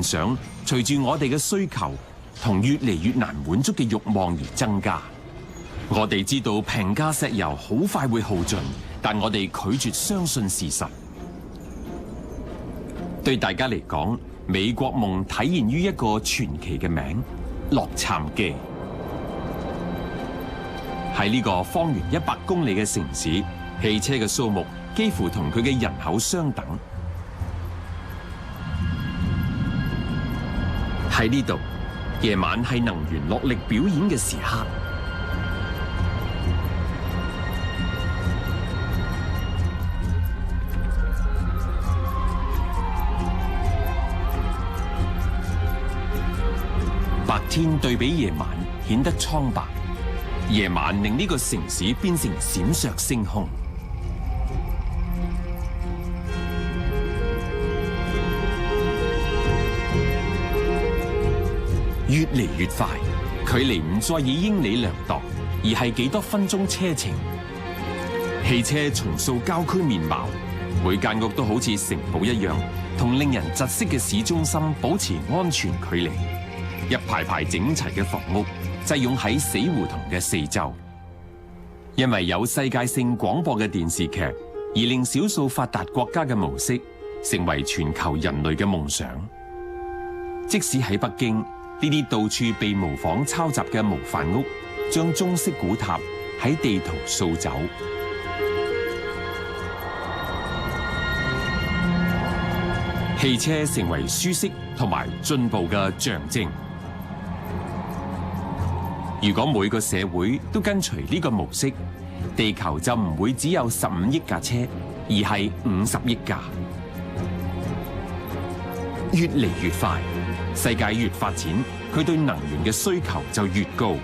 想隨住我哋嘅需求同越嚟越難滿足嘅慾望而增加。我哋知道平價石油好快會耗盡，但我哋拒絕相信事實。對大家嚟講，美國夢體現於一個傳奇嘅名——洛杉磯。喺呢個方圓100公里嘅城市，汽車嘅數目幾乎同佢嘅人口相等。喺呢度，夜晚係能源落力表演嘅時刻。白天對比夜晚顯得蒼白，夜晚令呢個城市變成閃爍星空。越嚟越快，距離唔再以英里量度，而係幾多分鐘車程。汽車重塑郊區面貌，每間屋都好似城堡一樣，同令人窒息嘅市中心保持安全距離。一排排整齊嘅房屋擠擁喺死胡同嘅四周。因為有世界性廣播嘅電視劇，而令少數發達國家嘅模式成為全球人類嘅夢想。即使喺北京，呢啲到處被模仿抄襲嘅模範屋，將中式古塔喺地圖掃走。汽車成為舒適同埋進步嘅象徵。如果每個社會都跟隨呢個模式，地球就唔會只有15億架車，而係50億架。越嚟越快，世界越發展，佢對能源嘅需求就越高。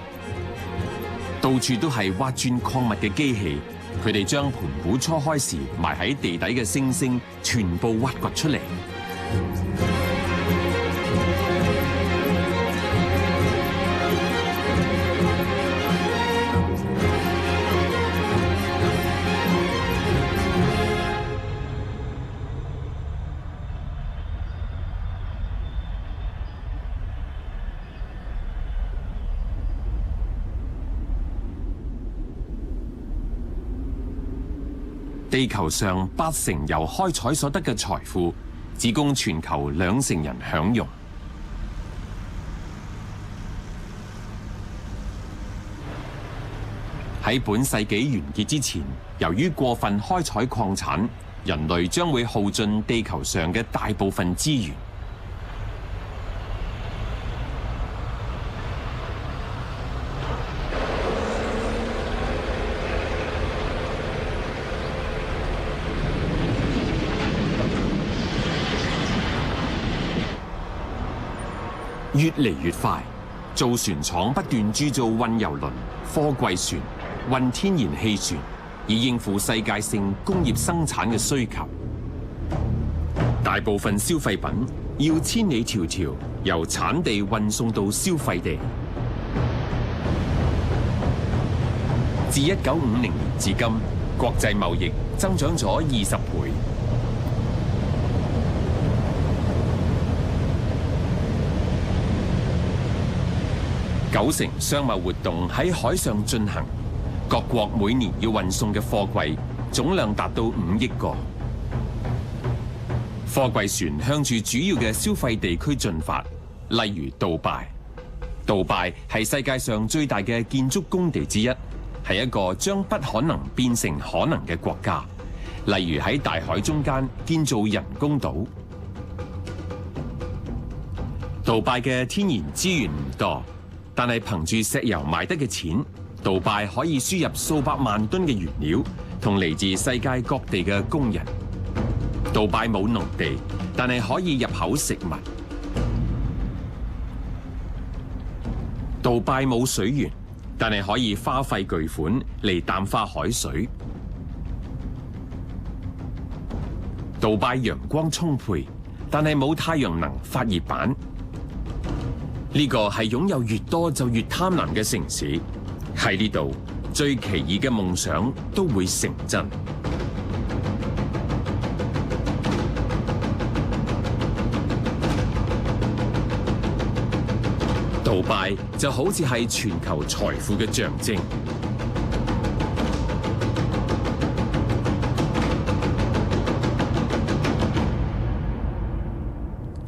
到處都係挖鑽礦物嘅機器，佢哋將盤古初開時埋喺地底嘅星星全部挖掘出嚟。地球上80%由開採所得嘅財富，只供全球20%人享用。喺本世紀完結之前，由於過分開採礦產，人類將會耗盡地球上嘅大部分資源。越嚟越快，造船廠不斷鑄造運油輪、貨櫃船、運天然氣船，以應付世界性工業生產嘅需求。大部分消費品要千里迢迢由產地運送到消費地。自1950年至今，國際貿易增長咗20倍。90%商貿活動喺海上進行，各國每年要運送嘅貨櫃總量達到5億個。貨櫃船向住主要嘅消費地區進發，例如杜拜。杜拜係世界上最大嘅建築工地之一，係一個將不可能變成可能嘅國家，例如喺大海中間建造人工島。杜拜嘅天然資源唔多，但係憑住石油賣得嘅錢，杜拜可以輸入數百萬噸嘅原料同嚟自世界各地嘅工人。杜拜冇農地，但係可以入口食物。杜拜冇水源，但係可以花費巨款嚟淡化海水。杜拜陽光充沛，但係冇太陽能發熱板。呢個係擁有越多就越貪婪嘅城市，喺呢度最奇異嘅夢想都會成真。杜拜就好似係全球財富嘅象徵。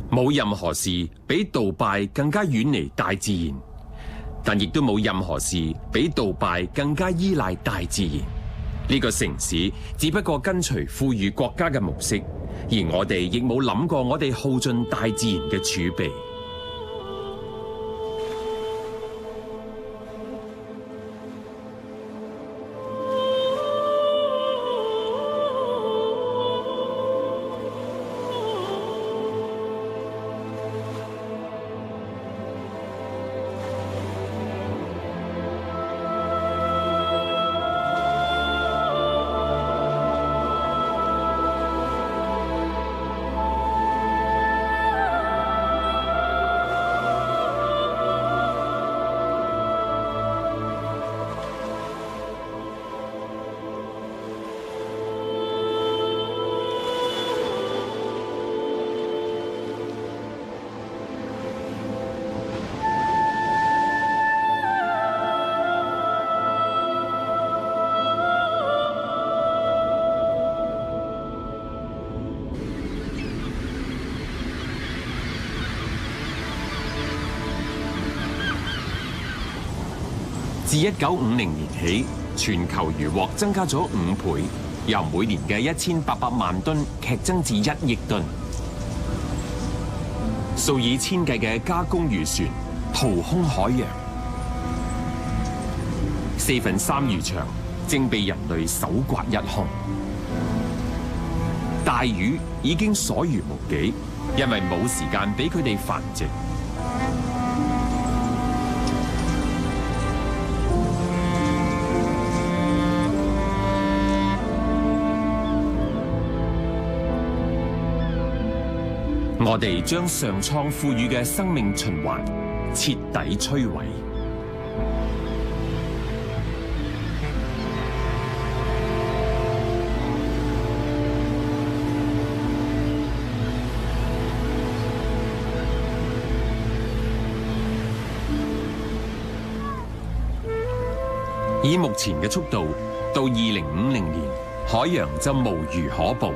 冇任何事比杜拜更加遠離大自然，但亦都冇任何事比杜拜更加依賴大自然。呢個城市只不過跟隨富裕國家嘅模式，而我哋亦冇諗過我哋耗盡大自然嘅儲備。自1950年起，全球漁獲增加咗5倍，由每年嘅1800萬噸劇增至1億噸。數以千計嘅加工漁船掏空海洋，3/4漁場正被人類搜刮一空。大魚已經所餘無幾，因為冇時間俾佢哋繁殖。我哋將上蒼賦予嘅生命循環徹底摧毀。以目前嘅速度，到2050年，海洋就無魚可捕。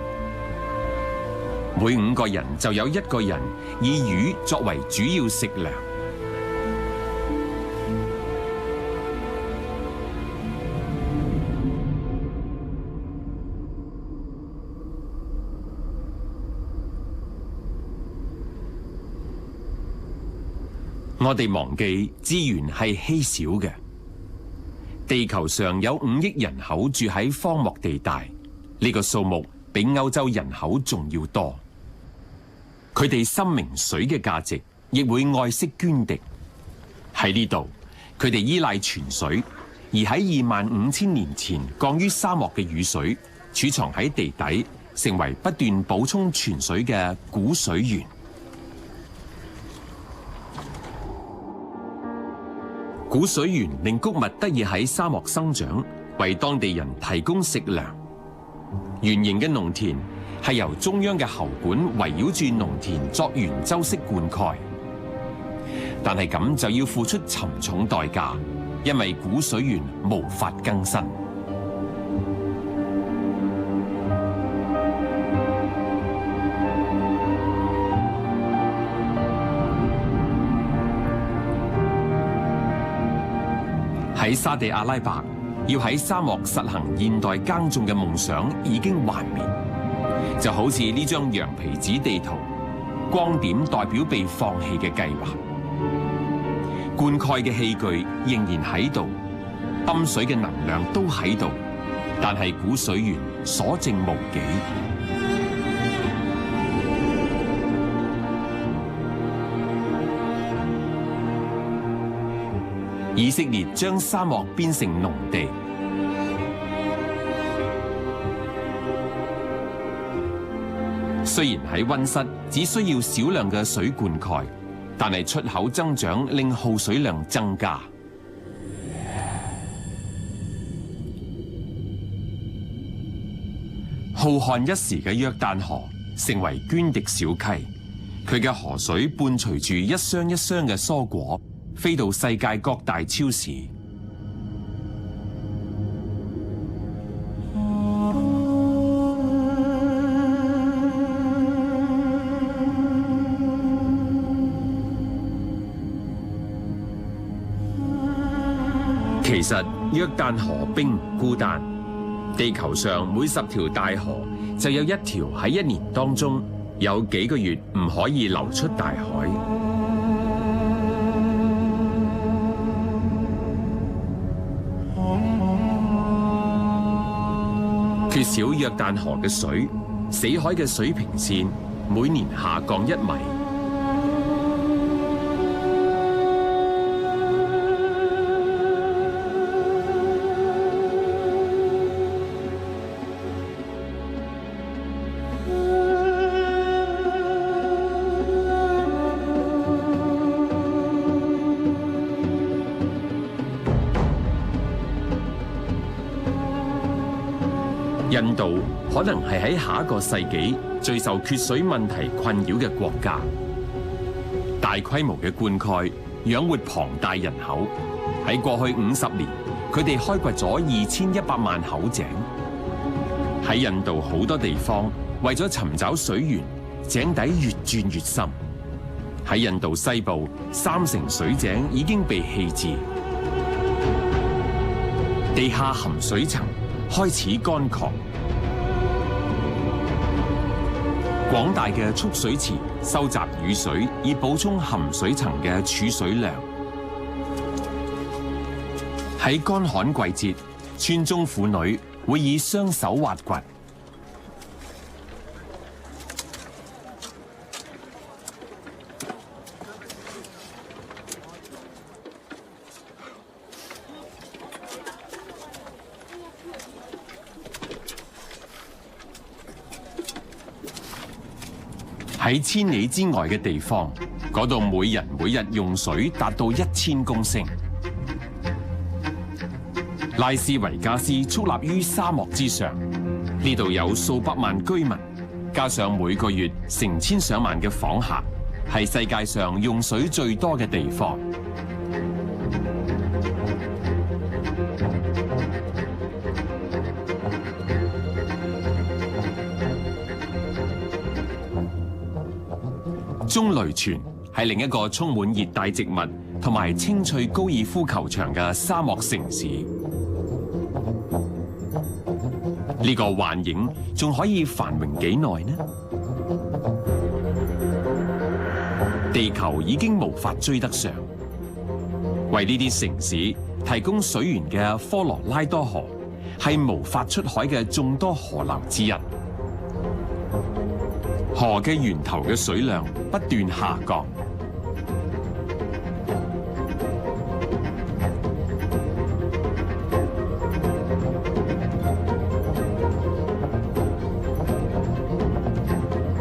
每5個人就有1個人以魚作為主要食糧。我哋忘記資源係稀少嘅。地球上有5億人口住喺荒漠地帶，呢個數目比歐洲人口仲要多。佢哋深明水嘅價值，亦會愛惜涓滴。喺呢度，佢哋依賴泉水，而喺25000年前降於沙漠嘅雨水，儲藏喺地底，成為不斷補充泉水嘅古水源。古水源令穀物得以喺沙漠生長，為當地人提供食糧。圓形嘅農田係由中央嘅喉管圍繞住農田作圓周式灌溉，但係咁就要付出沉重代價，因為古水源無法更新。喺沙地阿拉伯，要喺沙漠實行現代耕種嘅夢想已經幻滅。就好似呢張羊皮紙地圖，光點代表被放棄嘅計劃。灌溉嘅器具仍然喺度，泵水嘅能量都喺度，但係古水源所剩無幾。以色列將沙漠變成農地。雖然喺溫室只需要少量嘅水灌溉，但係出口增長令耗水量增加。浩瀚一時嘅約旦河成為涓滴小溪，佢嘅河水伴隨住一箱一箱嘅蔬果，飛到世界各大超市。其實約旦河並唔孤單，地球上每10條大河就有1條喺1年當中有幾個月唔可以流出大海。缺少約旦河嘅水，死海嘅水平線每年下降1米。印度可能係喺下一個世紀最受缺水問題困擾嘅國家。大規模嘅灌溉養活龐大人口。喺過去50年，佢哋開掘咗2100萬口井。喺印度好多地方，為咗尋找水源，井底越鑽越深。喺印度西部，30%水井已經被棄置，地下含水層開始乾涸。廣大嘅蓄水池收集雨水，以補充含水層嘅儲水量。喺乾旱季節，村中婦女會以雙手挖掘。喺千里之外嘅地方，嗰度每人每日用水達到1000公升。拉斯維加斯矗立於沙漠之上，呢度有數百萬居民，加上每個月成千上萬嘅訪客，係世界上用水最多嘅地方。棕櫚泉係另一個充滿熱帶植物同埋青翠高爾夫球場嘅沙漠城市。呢個幻影仲可以繁榮幾耐呢？地球已經無法追得上。為呢啲城市提供水源嘅科羅拉多河係無法出海嘅眾多河流之一。河嘅源頭嘅水量不斷下降。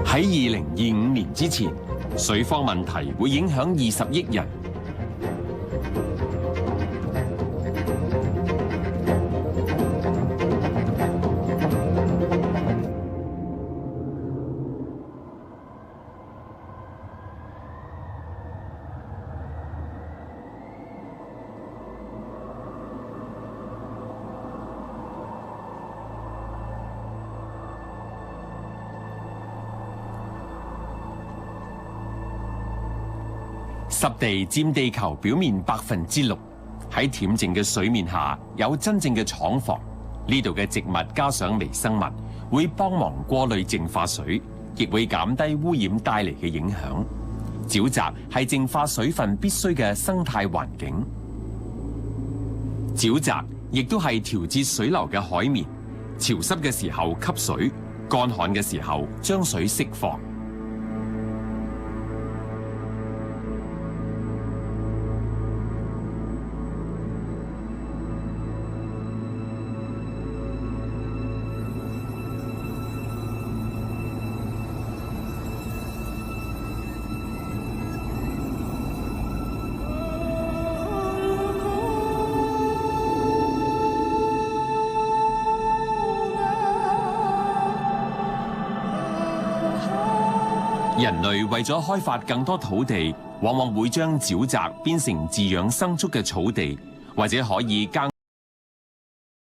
喺2025年之前，水荒問題會影響20億人。濕地佔地球表面6%，喺恬靜嘅水面下有真正嘅廠房。呢度嘅植物加上微生物會幫忙過濾淨化水，亦會減低污染帶嚟嘅影響。沼澤係淨化水分必須嘅生態環境。沼澤亦都係調節水流嘅海綿，潮濕嘅時候吸水，乾旱嘅時候將水釋放。人類為咗開發更多土地，往往會將沼澤變成飼養牲畜嘅草地，或者可以耕